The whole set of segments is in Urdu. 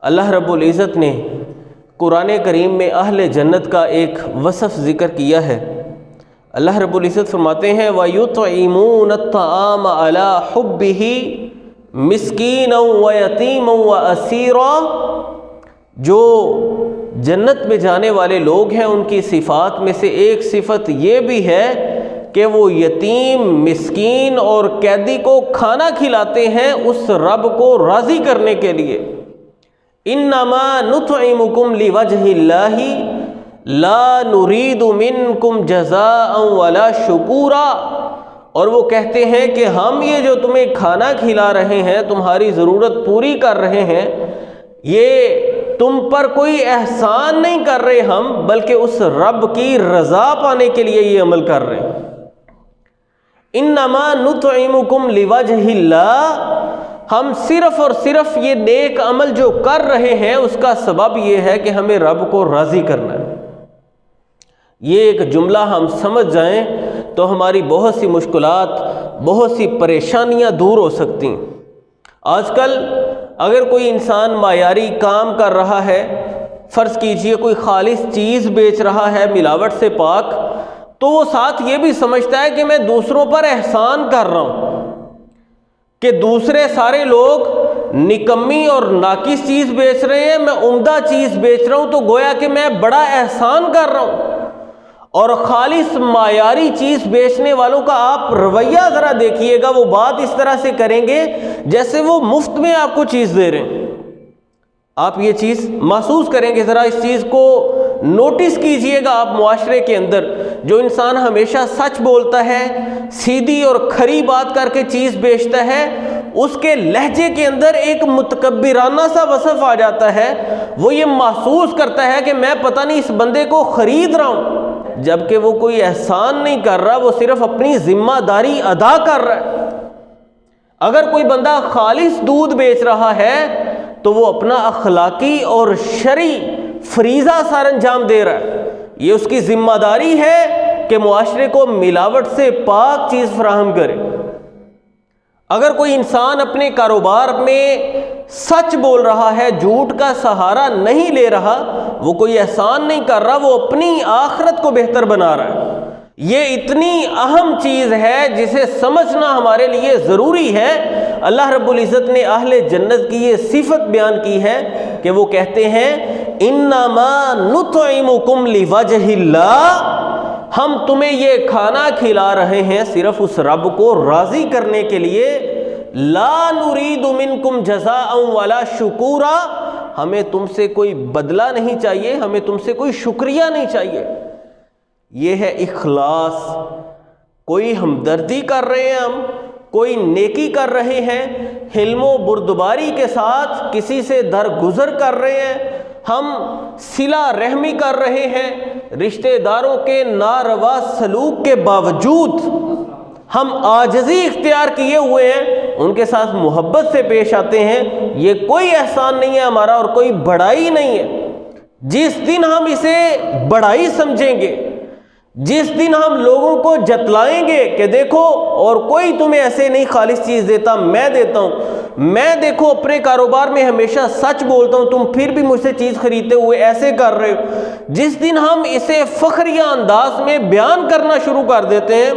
اللہ رب العزت نے قرآن کریم میں اہل جنت کا ایک وصف ذکر کیا ہے۔ اللہ رب العزت فرماتے ہیں وَيُطْعِمُونَ الطَّعَامَ عَلَىٰ حُبِّهِ مِسْكِينًا وَيَتِيمًا وَأَسِيرًا۔ جو جنت میں جانے والے لوگ ہیں ان کی صفات میں سے ایک صفت یہ بھی ہے کہ وہ یتیم، مسکین اور قیدی کو کھانا کھلاتے ہیں اس رب کو راضی کرنے کے لیے۔ انما نطعمکم لوجہ اللہ لا نرید منکم جزاء ولا شکورا۔ اور وہ کہتے ہیں کہ ہم یہ جو تمہیں کھانا کھلا رہے ہیں، تمہاری ضرورت پوری کر رہے ہیں، یہ تم پر کوئی احسان نہیں کر رہے ہم، بلکہ اس رب کی رضا پانے کے لیے یہ عمل کر رہے ہیں۔ انما نطعمکم لوجہ اللہ، ہم صرف اور صرف یہ نیک عمل جو کر رہے ہیں اس کا سبب یہ ہے کہ ہمیں رب کو راضی کرنا ہے۔ یہ ایک جملہ ہم سمجھ جائیں تو ہماری بہت سی مشکلات، بہت سی پریشانیاں دور ہو سکتی ہیں۔ آج کل اگر کوئی انسان معیاری کام کر رہا ہے، فرض کیجئے کوئی خالص چیز بیچ رہا ہے ملاوٹ سے پاک، تو وہ ساتھ یہ بھی سمجھتا ہے کہ میں دوسروں پر احسان کر رہا ہوں، کہ دوسرے سارے لوگ نکمی اور ناقص چیز بیچ رہے ہیں، میں عمدہ چیز بیچ رہا ہوں، تو گویا کہ میں بڑا احسان کر رہا ہوں۔ اور خالص معیاری چیز بیچنے والوں کا آپ رویہ ذرا دیکھیے گا، وہ بات اس طرح سے کریں گے جیسے وہ مفت میں آپ کو چیز دے رہے ہیں۔ آپ یہ چیز محسوس کریں گے، ذرا اس چیز کو نوٹس کیجئے گا آپ معاشرے کے اندر۔ جو انسان ہمیشہ سچ بولتا ہے، سیدھی اور کھری بات کر کے چیز بیچتا ہے، اس کے لہجے کے اندر ایک متکبرانہ سا وصف آ جاتا ہے۔ وہ یہ محسوس کرتا ہے کہ میں پتہ نہیں اس بندے کو خرید رہا ہوں، جبکہ وہ کوئی احسان نہیں کر رہا، وہ صرف اپنی ذمہ داری ادا کر رہا ہے۔ اگر کوئی بندہ خالص دودھ بیچ رہا ہے تو وہ اپنا اخلاقی اور شرعی فریضہ سر انجام دے رہا ہے۔ یہ اس کی ذمہ داری ہے کہ معاشرے کو ملاوٹ سے پاک چیز فراہم کرے۔ اگر کوئی انسان اپنے کاروبار میں سچ بول رہا ہے، جھوٹ کا سہارا نہیں لے رہا، وہ کوئی احسان نہیں کر رہا، وہ اپنی آخرت کو بہتر بنا رہا ہے۔ یہ اتنی اہم چیز ہے جسے سمجھنا ہمارے لیے ضروری ہے۔ اللہ رب العزت نے اہل جنت کی یہ صفت بیان کی ہے کہ وہ کہتے ہیں انما نطعمکم لوجہ اللہ، ہم تمہیں یہ کھانا کھلا رہے ہیں صرف اس رب کو راضی کرنے کے لیے۔ لا نرید منکم جزاء ولا شکورا، ہمیں تم سے کوئی بدلہ نہیں چاہیے، ہمیں تم سے کوئی شکریہ نہیں چاہیے۔ یہ ہے اخلاص۔ کوئی ہمدردی کر رہے ہیں، ہم کوئی نیکی کر رہے ہیں، حلم و بردباری کے ساتھ کسی سے درگزر کر رہے ہیں، ہم صلہ رحمی کر رہے ہیں، رشتہ داروں کے ناروا سلوک کے باوجود ہم عاجزی اختیار کیے ہوئے ہیں، ان کے ساتھ محبت سے پیش آتے ہیں۔ یہ کوئی احسان نہیں ہے ہمارا اور کوئی بڑائی نہیں ہے۔ جس دن ہم اسے بڑائی سمجھیں گے، جس دن ہم لوگوں کو جتلائیں گے کہ دیکھو اور کوئی تمہیں ایسے نہیں خالص چیز دیتا، میں دیتا ہوں، میں دیکھو اپنے کاروبار میں ہمیشہ سچ بولتا ہوں، تم پھر بھی مجھ سے چیز خریدتے ہوئے ایسے کر رہے ہو، جس دن ہم اسے فخریہ انداز میں بیان کرنا شروع کر دیتے ہیں،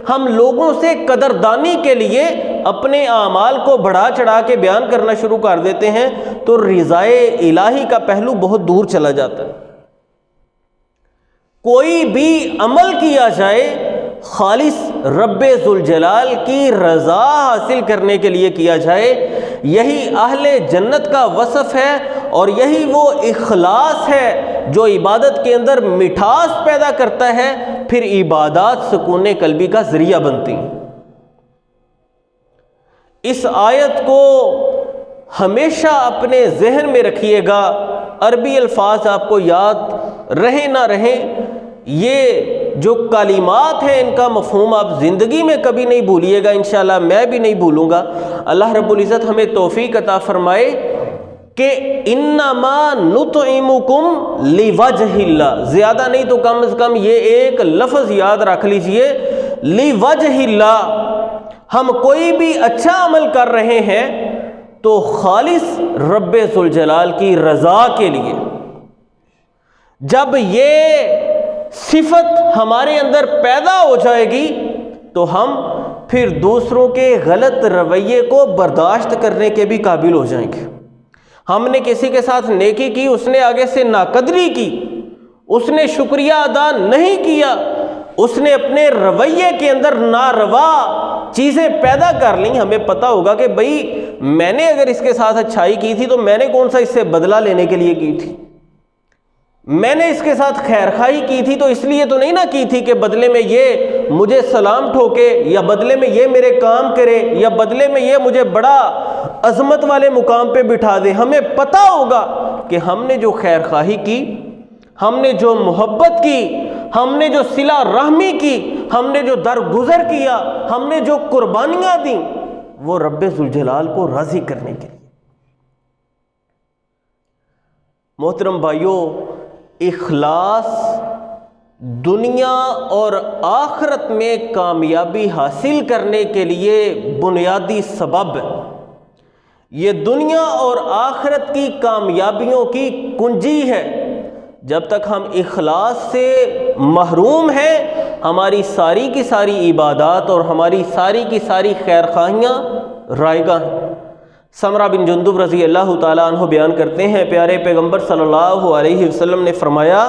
ہم لوگوں سے قدردانی کے لیے اپنے اعمال کو بڑھا چڑھا کے بیان کرنا شروع کر دیتے ہیں، تو رضائے الہی کا پہلو بہت دور چلا جاتا ہے۔ کوئی بھی عمل کیا جائے خالص رب ذوالجلال کی رضا حاصل کرنے کے لیے کیا جائے، یہی اہل جنت کا وصف ہے، اور یہی وہ اخلاص ہے جو عبادت کے اندر مٹھاس پیدا کرتا ہے، پھر عبادات سکون قلبی کا ذریعہ بنتی ہیں۔ اس آیت کو ہمیشہ اپنے ذہن میں رکھیے گا، عربی الفاظ آپ کو یاد رہیں نہ رہیں، یہ جو کلمات ہیں ان کا مفہوم آپ زندگی میں کبھی نہیں بھولیے گا، انشاءاللہ میں بھی نہیں بھولوں گا۔ اللہ رب العزت ہمیں توفیق عطا فرمائے کہ انما نطعمکم لوجہ اللہ، زیادہ نہیں تو کم از کم یہ ایک لفظ یاد رکھ لیجئے، لوجہ اللہ۔ ہم کوئی بھی اچھا عمل کر رہے ہیں تو خالص رب ذوالجلال کی رضا کے لیے۔ جب یہ صفت ہمارے اندر پیدا ہو جائے گی تو ہم پھر دوسروں کے غلط رویے کو برداشت کرنے کے بھی قابل ہو جائیں گے۔ ہم نے کسی کے ساتھ نیکی کی، اس نے آگے سے ناقدری کی، اس نے شکریہ ادا نہیں کیا، اس نے اپنے رویے کے اندر ناروا چیزیں پیدا کر لیں، ہمیں پتہ ہوگا کہ بھئی میں نے اگر اس کے ساتھ اچھائی کی تھی تو میں نے کون سا اس سے بدلہ لینے کے لیے کی تھی، میں نے اس کے ساتھ خیر خواہی کی تھی تو اس لیے تو نہیں نہ کی تھی کہ بدلے میں یہ مجھے سلام ٹھوکے، یا بدلے میں یہ میرے کام کرے، یا بدلے میں یہ مجھے بڑا عظمت والے مقام پہ بٹھا دے۔ ہمیں پتہ ہوگا کہ ہم نے جو خیر خواہی کی، ہم نے جو محبت کی، ہم نے جو صلہ رحمی کی، ہم نے جو درگزر کیا، ہم نے جو قربانیاں دیں، وہ رب ذوالجلال کو راضی کرنے کے لیے۔ محترم بھائیوں، اخلاص دنیا اور آخرت میں کامیابی حاصل کرنے کے لیے بنیادی سبب ہے۔ یہ دنیا اور آخرت کی کامیابیوں کی کنجی ہے۔ جب تک ہم اخلاص سے محروم ہیں، ہماری ساری کی ساری عبادات اور ہماری ساری کی ساری خیر خواہیاں رائگاں ہیں۔ سمرہ بن جندب رضی اللہ تعالیٰ عنہ بیان کرتے ہیں، پیارے پیغمبر صلی اللہ علیہ وسلم نے فرمایا،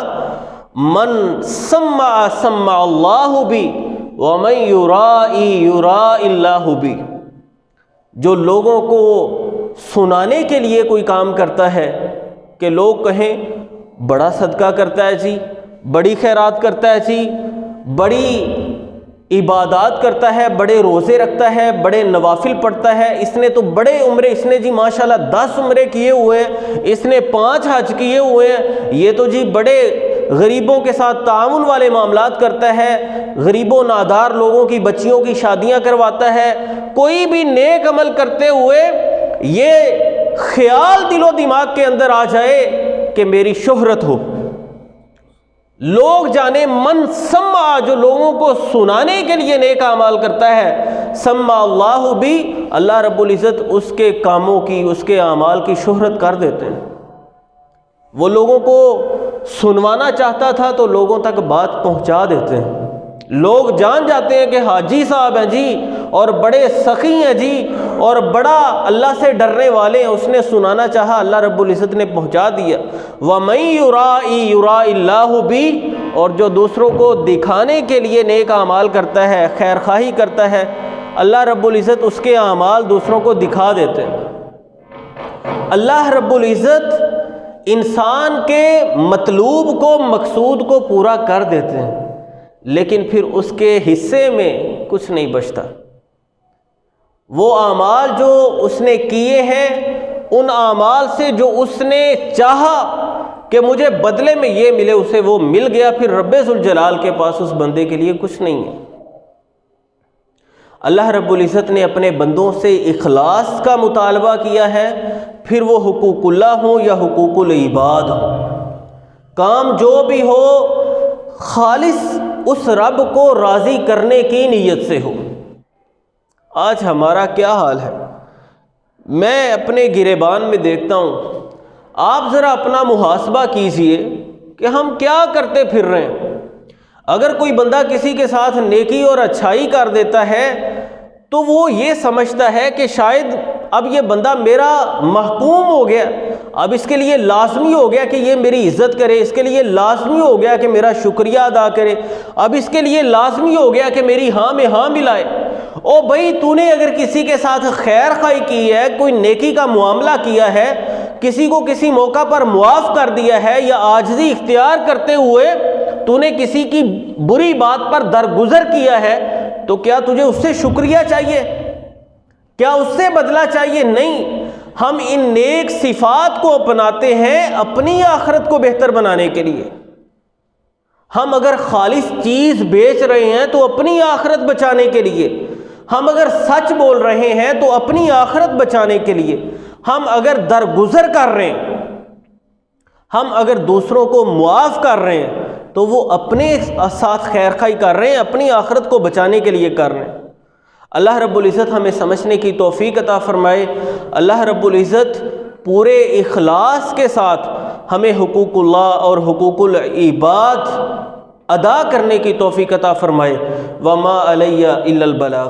من سمع سمع اللہ بی ومن یرائی یرائی اللہ بی۔ جو لوگوں کو سنانے کے لیے کوئی کام کرتا ہے کہ لوگ کہیں بڑا صدقہ کرتا ہے جی، بڑی خیرات کرتا ہے جی، بڑی عبادات کرتا ہے، بڑے روزے رکھتا ہے، بڑے نوافل پڑھتا ہے، اس نے تو بڑے عمرے، اس نے جی ماشاءاللہ 10 عمرے کیے ہوئے ہیں، اس نے 5 حج کیے ہوئے ہیں، یہ تو جی بڑے غریبوں کے ساتھ تعاون والے معاملات کرتا ہے، غریبوں نادار لوگوں کی بچیوں کی شادیاں کرواتا ہے۔ کوئی بھی نیک عمل کرتے ہوئے یہ خیال دل و دماغ کے اندر آ جائے کہ میری شہرت ہو، لوگ جانے، من سمع، جو لوگوں کو سنانے کے لیے نیک اعمال کرتا ہے، سمع اللہ بھی، اللہ رب العزت اس کے کاموں کی، اس کے اعمال کی شہرت کر دیتے ہیں۔ وہ لوگوں کو سنوانا چاہتا تھا تو لوگوں تک بات پہنچا دیتے ہیں، لوگ جان جاتے ہیں کہ حاجی صاحب ہیں جی، اور بڑے سخی ہیں جی، اور بڑا اللہ سے ڈرنے والے ہیں، اس نے سنانا چاہا، اللہ رب العزت نے پہنچا دیا۔ وَمَن يُرَاءِ يُرَاءِ اللَّهُ بِهِ، اور جو دوسروں کو دکھانے کے لیے نیک اعمال کرتا ہے، خیر خواہی کرتا ہے، اللہ رب العزت اس کے اعمال دوسروں کو دکھا دیتے ہیں۔ اللہ رب العزت انسان کے مطلوب کو، مقصود کو پورا کر دیتے ہیں، لیکن پھر اس کے حصے میں کچھ نہیں بچتا۔ وہ اعمال جو اس نے کیے ہیں، ان اعمال سے جو اس نے چاہا کہ مجھے بدلے میں یہ ملے، اسے وہ مل گیا، پھر رب ذوالجلال کے پاس اس بندے کے لیے کچھ نہیں ہے۔ اللہ رب العزت نے اپنے بندوں سے اخلاص کا مطالبہ کیا ہے، پھر وہ حقوق اللہ ہوں یا حقوق العباد ہوں، کام جو بھی ہو خالص اس رب کو راضی کرنے کی نیت سے ہو۔ آج ہمارا کیا حال ہے؟ میں اپنے گریبان میں دیکھتا ہوں، آپ ذرا اپنا محاسبہ کیجئے کہ ہم کیا کرتے پھر رہے ہیں۔ اگر کوئی بندہ کسی کے ساتھ نیکی اور اچھائی کر دیتا ہے تو وہ یہ سمجھتا ہے کہ شاید اب یہ بندہ میرا محکوم ہو گیا، اب اس کے لیے لازمی ہو گیا کہ یہ میری عزت کرے، اس کے لیے لازمی ہو گیا کہ میرا شکریہ ادا کرے، اب اس کے لیے لازمی ہو گیا کہ میری ہاں میں ہاں ملائے۔ او بھائی، تو نے اگر کسی کے ساتھ خیر خواہی کی ہے، کوئی نیکی کا معاملہ کیا ہے، کسی کو کسی موقع پر معاف کر دیا ہے، یا عاجزی اختیار کرتے ہوئے تو نے کسی کی بری بات پر درگزر کیا ہے، تو کیا تجھے اس سے شکریہ چاہیے؟ کیا اس سے بدلہ چاہیے؟ نہیں۔ ہم ان نیک صفات کو اپناتے ہیں اپنی آخرت کو بہتر بنانے کے لیے۔ ہم اگر خالص چیز بیچ رہے ہیں تو اپنی آخرت بچانے کے لیے، ہم اگر سچ بول رہے ہیں تو اپنی آخرت بچانے کے لیے، ہم اگر درگزر کر رہے ہیں، ہم اگر دوسروں کو معاف کر رہے ہیں تو وہ اپنے ساتھ خیر خواہی کر رہے ہیں، اپنی آخرت کو بچانے کے لیے کر رہے ہیں۔ اللہ رب العزت ہمیں سمجھنے کی توفیق عطا فرمائے۔ اللہ رب العزت پورے اخلاص کے ساتھ ہمیں حقوق اللہ اور حقوق العباد ادا کرنے کی توفیق عطا فرمائے۔ وما علی الا البلاغ۔